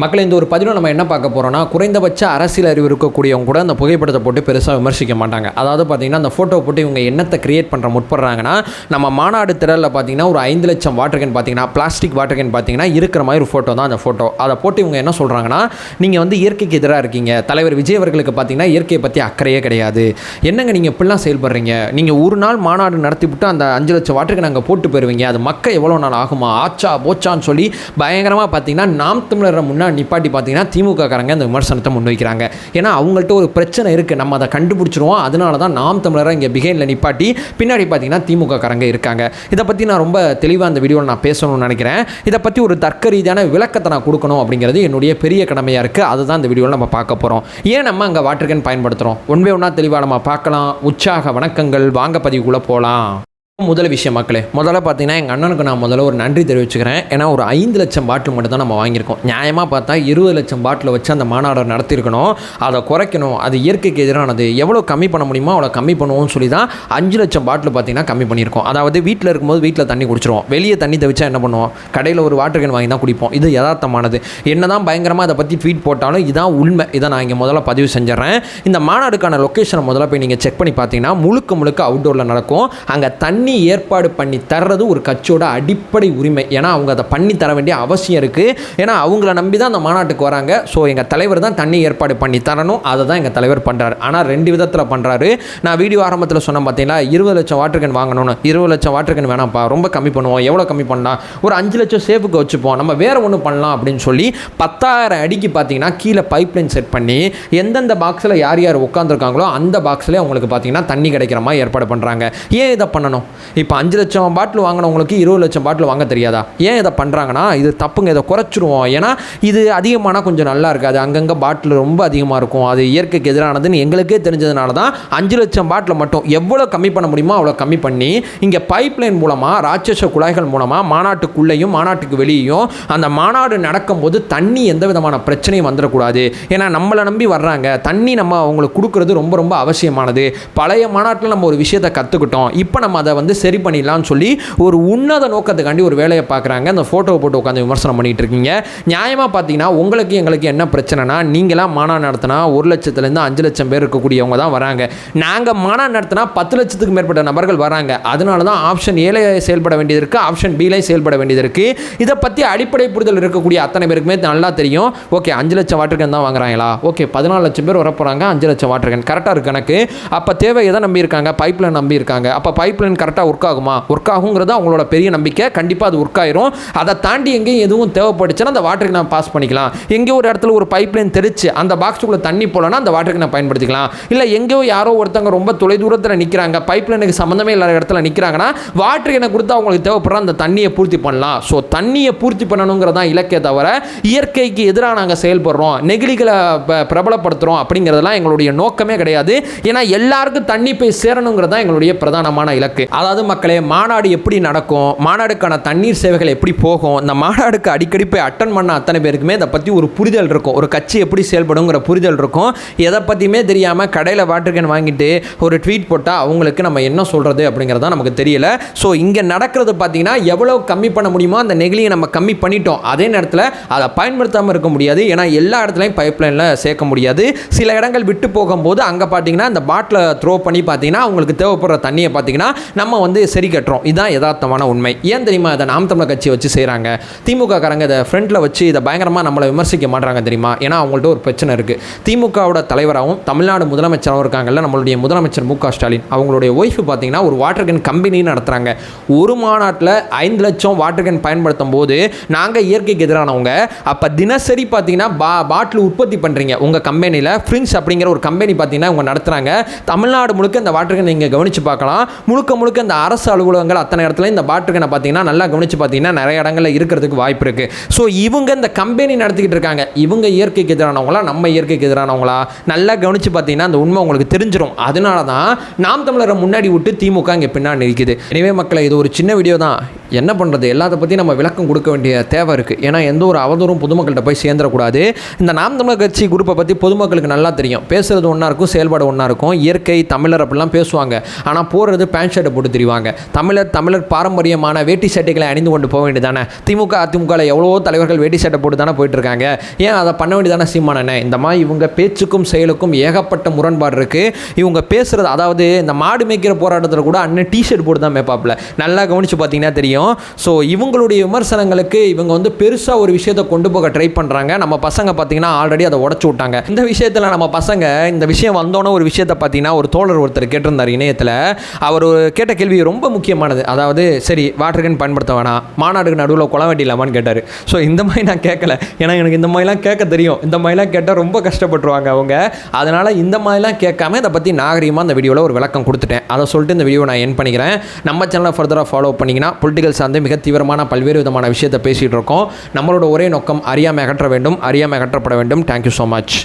மக்கள் இந்த ஒரு பதிவில் நம்ம என்ன பார்க்க போகிறோம்னா, குறைந்தபட்ச அரசியல் அறிவு இருக்கக்கூடியவங்க கூட அந்த புகைப்படத்தை போட்டு பெருசாக விமர்சிக்க மாட்டாங்க. அதாவது பார்த்தீங்கன்னா அந்த ஃபோட்டோ போட்டு இவங்க என்னத்தை கிரியேட் பண்ணுற முற்படுறாங்கன்னா, நம்ம மாநாடு திடலில் பார்த்தீங்கன்னா ஒரு 5 லட்சம் வாட்டர் கேன் பார்த்தீங்கன்னா பிளாஸ்டிக் வாட்டர் கேன் பார்த்தீங்கன்னா இருக்கிற மாதிரி ஒரு ஃபோட்டோ தான் அந்த ஃபோட்டோ. அதை போட்டு இவங்க என்ன சொல்கிறாங்கன்னா, நீங்கள் வந்து இயற்கைக்கு எதிராக இருக்கீங்க, தலைவர் விஜய் அவர்களுக்கு பார்த்தீங்கன்னா இயற்கையை பற்றி அக்கறையே கிடையாது, என்னங்க நீங்கள் இப்படிலாம் செயல்படுறீங்க, நீங்கள் ஒரு நாள் மாநாடு நடத்திவிட்டு அந்த 5 லட்சம் வாட்டர் கேன் அங்கே போட்டு போயிருவீங்க, அது மக்கள் எவ்வளோ நாள் ஆகுமா, ஆச்சா போச்சான்னு சொல்லி பயங்கரமாக பார்த்தீங்கன்னா நாம் தமிழரை முன்னாடி நிப்பாட்டி பார்த்தீங்கன்னா திமுக காரங்க அந்த விமர்சனத்தை முன்வைக்கிறாங்க. ஏன்னா அவங்கள்ட்ட ஒரு பிரச்சனை இருக்குது, நம்ம அதை கண்டுபிடிச்சிருவோம், அதனால தான் நாம் தமிழரை இங்கே பிகைனில் நிப்பாட்டி பின்னாடி பார்த்தீங்கன்னா திமுக காரங்க இருக்காங்க. இதை பற்றி நான் ரொம்ப தெளிவாக அந்த வீடியோவில் நான் பேசணும்னு நினைக்கிறேன். இதை பற்றி ஒரு தர்க்க ரீதியான விளக்கத்தை நான் கொடுக்கணும் அப்படிங்கிறது என்னுடைய பெரிய கடமையாக இருக்குது. அதுதான் இந்த வீடியோவில் நம்ம பார்க்க போகிறோம். ஏன் நம்ம அங்கே வாட்டர் கேன் பயன்படுத்துகிறோம் ஒன்றே ஒன்றா தெளிவாக நம்ம பார்க்கலாம். உற்சாக வணக்கங்கள், வாங்க பதிவுக்குள்ளே போகலாம். முதல் விஷயம் மக்களே, முதல்ல பார்த்தீங்கன்னா எங்கள் அண்ணனுக்கு நான் முதல்ல ஒரு நன்றி தெரிவிச்சுக்கிறேன். ஏன்னா ஒரு 5 லட்சம் பாட்டில் மட்டும் தான் நம்ம வாங்கியிருக்கோம். நியாயமாக பார்த்தா 20 லட்சம் பாட்டில் வச்சு அந்த மாநாடு நடத்தியிருக்கணும். அதை குறைக்கணும், அது இயற்கைக்கு எதிரானது, எவ்வளோ கம்மி பண்ண முடியுமோ அவ்வளோ கம்மி பண்ணுவோம்னு சொல்லி தான் 5 லட்சம் பாட்டில் பார்த்தீங்கன்னா கம்மி பண்ணியிருக்கோம். அதாவது வீட்டில் இருக்கும்போது வீட்டில் தண்ணி குடிச்சிருவோம், வெளியே தண்ணி தவிச்சா என்ன பண்ணுவோம், கடையில் ஒரு வாட்டர் கேன் வாங்கி தான் குடிப்போம். இது யதார்த்தமானது. என்ன தான் பயங்கரமாக அதை பற்றி ட்வீட் போட்டாலும் இதான் உண்மை. இதை நான் இங்கே முதல்ல பதிவு செஞ்சிடறேன். இந்த மாநாடுக்கான லொக்கேஷனை முதல்ல போய் நீங்கள் செக் பண்ணி பார்த்தீங்கன்னா முழுக்க அவுட்டோரில் நடக்கும். அங்கே தண்ணி ஏற்பாடு பண்ணி தர்றது ஒரு கட்சியோட அடிப்படை உரிமை. ஏன்னா அவங்க அதை பண்ணி தர வேண்டிய அவசியம் இருக்குது. ஏன்னா அவங்கள நம்பி தான் அந்த மாநாட்டுக்கு வராங்க. ஸோ எங்கள் தலைவர் தான் தண்ணி ஏற்பாடு பண்ணி தரணும், அதை தான் எங்கள் தலைவர் பண்ணுறாரு. ஆனால் 2 விதத்தில் பண்ணுறாரு. நான் வீடியோ ஆரம்பத்தில் சொன்னேன் பார்த்தீங்களா, 20 லட்சம் வாட்டர் கேன் வாங்கணும்னு. 20 லட்சம் வாட்டர் கேன் வேணாம்ப்பா, ரொம்ப கம்மி பண்ணுவோம். எவ்வளோ கம்மி பண்ணலாம், ஒரு 5 லட்சம் சேஃபுக்கு வச்சுப்போம், நம்ம வேறு ஒன்று பண்ணலாம் அப்படின்னு சொல்லி 10,000 அடிக்கு பார்த்தீங்கன்னா கீழே பைப்லைன் செட் பண்ணி எந்தெந்த பாக்ஸில் யார் யார் உட்காந்துருக்காங்களோ அந்த பாக்ஸ்லேயே அவங்களுக்கு பார்த்தீங்கன்னா தண்ணி கிடைக்கிற மாதிரி ஏற்பாடு பண்ணுறாங்க. ஏன் இதை பண்ணணும்? இப்போ 5 லட்சம் பாட்டில் வாங்கினவங்களுக்கு 20 லட்சம் பாட்டில் வாங்க தெரியாதா? ஏன் இதை பண்ணுறாங்கன்னா, இது தப்புங்க, இதை குறைச்சிருவோம். ஏன்னா இது அதிகமானால் கொஞ்சம் நல்லா இருக்காது, அங்கங்கே பாட்டில் ரொம்ப அதிகமாக இருக்கும், அது இயற்கைக்கு எதிரானதுன்னு எங்களுக்கே தெரிஞ்சதுனால தான் 5 லட்சம் பாட்டில் மட்டும் எவ்வளோ கம்மி பண்ண முடியுமோ அவ்வளோ கம்மி பண்ணி இங்கே பைப்லைன் மூலமாக ராட்சச குழாய்கள் மூலமாக மாநாட்டுக்குள்ளேயும் மாநாட்டுக்கு வெளியேயும் அந்த மாநாடு நடக்கும்போது தண்ணி எந்த விதமான பிரச்சனையும் வந்துடக்கூடாது. ஏன்னா நம்மளை நம்பி வர்றாங்க, தண்ணி நம்ம அவங்களுக்கு கொடுக்குறது ரொம்ப அவசியமானது. பழைய மாநாட்டில் நம்ம ஒரு விஷயத்தை கற்றுக்கிட்டோம், இப்போ நம்ம அதை வந்து சரி பண்ணிடலாம்னு சொல்லி ஒரு உன்னத நோக்கத்துக்காண்டி ஒரு வேலையை பார்க்குறாங்க. அந்த ஃபோட்டோவை போட்டு உட்காந்து விமர்சனம் பண்ணிட்டு இருக்கீங்க. நியாயமாக பார்த்தீங்கன்னா உங்களுக்கு எங்களுக்கு என்ன பிரச்சனைனா, நீங்களாம் மாநாடு நடத்தினா 1 லட்சத்துலேருந்து 5 லட்சம் பேர் இருக்கக்கூடியவங்க தான் வராங்க. நாங்கள் மாநாடு நடத்தினா 10 லட்சத்துக்கு மேற்பட்ட நபர்கள் வராங்க. அதனால தான் ஆப்ஷன் ஏல செயல்பட வேண்டியது இருக்குது, ஆப்ஷன் பிலையும் செயல்பட வேண்டியது இருக்குது. இதை பற்றி அடிப்படை புரிதல் இருக்கக்கூடிய அத்தனை பேருக்குமே நல்லா தெரியும். ஓகே 5 லட்சம் வாட்டர் கேன் தான் வாங்குறாங்களா, ஓகே 14 லட்சம் பேர் வரப்போகிறாங்க, 5 லட்சம் வாட்டர் கேன் கரெக்டாக இருக்கு கணக்கு. அப்போ தேவை எதை நம்பி இருக்காங்க, பைப்லைன் நம்பி இருக்காங்க. அப்போ பைப்லைன் கரெக்டாக ஒர்க் ஆகுமா? ஒர்க் ஆகுங்கிறது அவங்களோட பெரிய நம்பிக்கை. கண்டிப்பாக அது ஒர்க் ஆயிரும். அதை தாண்டி எங்கேயும் எதுவும் தேவைப்படுச்சுன்னா அந்த வாட்டருக்கு நான் பாஸ் பண்ணிக்கலாம். எங்கேயோ ஒரு இடத்துல ஒரு பைப்லைன் தெரிச்சு அந்த பாக்ஸுக்குள்ளே தண்ணி போலன்னா அந்த வாட்டருக்கு நான் பயன்படுத்திக்கலாம். இல்லை எங்கேயோ யாரோ ஒருத்தவங்க ரொம்ப தொலை தூரத்தில் நிற்கிறாங்க, பைப்லைனுக்கு சம்மந்தமே இல்லாத இடத்துல நிற்கிறாங்கன்னா வாட்டர் எனக்கு கொடுத்து அவங்களுக்கு தேவைப்படுற அந்த தண்ணியை பூர்த்தி பண்ணலாம். ஸோ தண்ணியை பூர்த்தி பண்ணணுங்கிறதான் இலக்கே தவிர இயற்கைக்கு எதிராக நாங்கள் செயல்படுறோம், நெகிழிகளை பிரபலப்படுத்துகிறோம் அப்படிங்கிறதெல்லாம் எங்களுடைய நோக்கமே கிடையாது. ஏன்னா எல்லாருக்கும் தண்ணி போய் சேரணுங்கிறது தான் எங்களுடைய பிரதானமான இலக்கு. அதாவது மக்களே, மாநாடு எப்படி நடக்கும், மாநாடுக்கான தண்ணீர் சேவைகள் எப்படி போகும், இந்த மாநாடுக்கு அடிக்கடி போய் அட்டன் பண்ண அத்தனை பேருக்குமே இதை பற்றி ஒரு புரிதல் இருக்கும். ஒரு கட்சி எப்படி செயல்படுங்கிற புரிதல் இருக்கும். எதை பற்றியுமே தெரியாமல் கடையில் வாட்டர் கேன் வாங்கிட்டு ஒரு ட்வீட் போட்டால் அவங்களுக்கு நம்ம என்ன சொல்கிறது அப்படிங்கிறதா நமக்கு தெரியல. ஸோ இங்கே நடக்கிறது பார்த்தீங்கன்னா எவ்வளோ கம்மி பண்ண முடியுமோ அந்த நெகிழியை நம்ம கம்மி பண்ணிட்டோம். அதே நேரத்தில் அதை பயன்படுத்தாமல் இருக்க முடியாது. ஏன்னா எல்லா இடத்துலையும் பைப்லைனில் சேர்க்க முடியாது. சில இடங்கள் விட்டு போகும்போது அங்கே பார்த்தீங்கன்னா இந்த பாட்டிலை த்ரோ பண்ணி பார்த்தீங்கன்னா அவங்களுக்கு தேவைப்படுற தண்ணியை பார்த்தீங்கன்னா நம்ம வந்து சரி கட்டுறோம். இதுதான் யதார்த்தமான உண்மை. ஏன் தெரியுமா இதை நாம் தமிழர் கட்சியை வச்சு செய்கிறாங்க? திமுக காரங்க இதை ஃப்ரண்ட்டில் வச்சு இதை பயங்கரமாக நம்மளை விமர்சிக்க மாட்டாங்க தெரியுமா? ஏன்னா அவங்கள்ட்ட ஒரு பிரச்சனை இருக்குது. திமுகவோட தலைவராகவும் தமிழ்நாடு முதலமைச்சராகவும் இருக்காங்கல்ல நம்மளுடைய முதலமைச்சர் மு.க. ஸ்டாலின், அவங்களுடைய ஒய்ஃபு பார்த்தீங்கன்னா ஒரு வாட்டர் கேன் கம்பெனி நடத்துகிறாங்க. ஒரு மாநாட்டில் 5 லட்சம் வாட்டர் கேன் பயன்படுத்தும் போது நாங்கள் இயற்கைக்கு எதிரானவங்க, அப்போ தினசரி பார்த்தீங்கன்னா பாட்டில் உற்பத்தி பண்ணுறீங்க உங்கள் கம்பெனியில். ஃப்ரின்ஸ் அப்படிங்கிற ஒரு கம்பெனி பார்த்தீங்கன்னா அவங்க நடத்துகிறாங்க. தமிழ்நாடு முழுக்க இந்த வாட்டர் கேன் நீங்கள் கவனித்து பார்க்கலாம். முழுக்க இந்த அரசு அலுவலகங்கள் அத்தனை இடத்துல இந்த வாட்டர் கேனை பார்த்தீங்கன்னா நல்லா கவனித்து பார்த்தீங்கன்னா நிறைய இடங்களில் இருக்கிறதுக்கு வாய்ப்பு இருக்குது. ஸோ இவங்க இந்த கம்பெனி நடத்திக்கிட்டு இருக்காங்க. இவங்க இயற்கைக்கு எதிரானவங்களா நம்ம இயற்கைக்கு எதிரானவங்களா நல்லா கவனித்து பார்த்தீங்கன்னா அந்த உண்மை உங்களுக்கு தெரிஞ்சிடும். அதனால தான் நாம் தமிழரை முன்னாடி விட்டு திமுக இங்கே பின்னாடி இருக்குது. எனவே மக்களை, இது ஒரு சின்ன வீடியோ தான். என்ன பண்ணுறது, எல்லாத்த பற்றி நம்ம விளக்கம் கொடுக்க வேண்டிய தேவை இருக்குது. ஏன்னா எந்த ஒரு அவதூறும் பொதுமக்கள்கிட்ட போய் சேர்ந்துடக்கூடாது. இந்த நாம் தமிழர் கட்சி குரூப்பை பற்றி பொதுமக்களுக்கு நல்லா தெரியும். பேசுகிறது ஒன்றா இருக்கும், செயல்பாடு ஒன்றா இருக்கும். இயற்கை தமிழர் அப்படிலாம் பேசுவாங்க, ஆனால் போடுறது பேண்ட் ஷர்ட்டை போட்டு திரிவாங்க. தமிழர் பாரம்பரியமான வேட்டி சட்டைகளை அணிந்து கொண்டு போக வேண்டியதானே. திமுக அதிமுகவில் எவ்வளவோ தலைவர்கள் வேட்டி சட்டை போட்டு தானே போயிட்டுருக்காங்க. ஏன் அதை பண்ண வேண்டியதானே சீமானண்ணே? இந்த மாதிரி இவங்க பேச்சுக்கும் செயலுக்கும் ஏகப்பட்ட முரண்பாடு இருக்குது. இவங்க பேசுகிறது, அதாவது இந்த மாடு மேய்க்கிற போராட்டத்தில் கூட அண்ணன் டிஷர்ட் போட்டு தான் மேய்ப்பாப்பில், நல்லா கவனித்து பார்த்தீங்கன்னா தெரியும். ஸோ இவங்களுடைய விமர்சனங்களுக்கு இவங்க வந்து பெருசாக ஒரு விஷயத்தை கொண்டு போக ட்ரை பண்ணுறாங்க. நம்ம பசங்க பார்த்தீங்கன்னா ஆல்ரெடி அதை உடச்சு விட்டாங்க. இந்த விஷயத்தில் நம்ம பசங்க இந்த விஷயம் வந்தோன்னே ஒரு விஷயத்தை பார்த்தீங்கன்னா ஒரு தோழர் ஒருத்தர் கேட்டிருந்தார் இணையத்தில். அவர் கேட்ட கேள்வி ரொம்ப முக்கியமானது. அதாவது சரி வாட்டர் கேன் பயன்படுத்த வேணாம், மாநாடுக்கு நடுவில் குளம் வெட்டிடலாமான்னு கேட்டார். ஸோ இந்த மாதிரி நான் கேட்கல, ஏன்னா எனக்கு இந்த மாதிரிலாம் கேட்க தெரியும். இந்த மாதிரிலாம் கேட்டால் ரொம்ப கஷ்டப்பட்டுருவாங்க அவங்க. அதனால் இந்த மாதிரிலாம் கேட்காம இதை பற்றி நாகரிகமாக இந்த வீடியோவில் ஒரு விளக்கம் கொடுத்துட்டேன். அதை சொல்லிட்டு இந்த வீடியோ நான் என் பண்ணிக்கிறேன். நம்ம சேனலை ஃபர்தராக ஃபாலோ பண்ணிங்கன்னா பொலிட்டிக்கல் சார்ந்து மிக தீவிரமான பல்வேறு விதமான விஷயத்தை பேசிகிட்டு இருக்கோம். நம்மளோட ஒரே நோக்கம் அறியாமை அகற்ற வேண்டும், அறியாமை அகற்றப்பட வேண்டும். Thank you so much.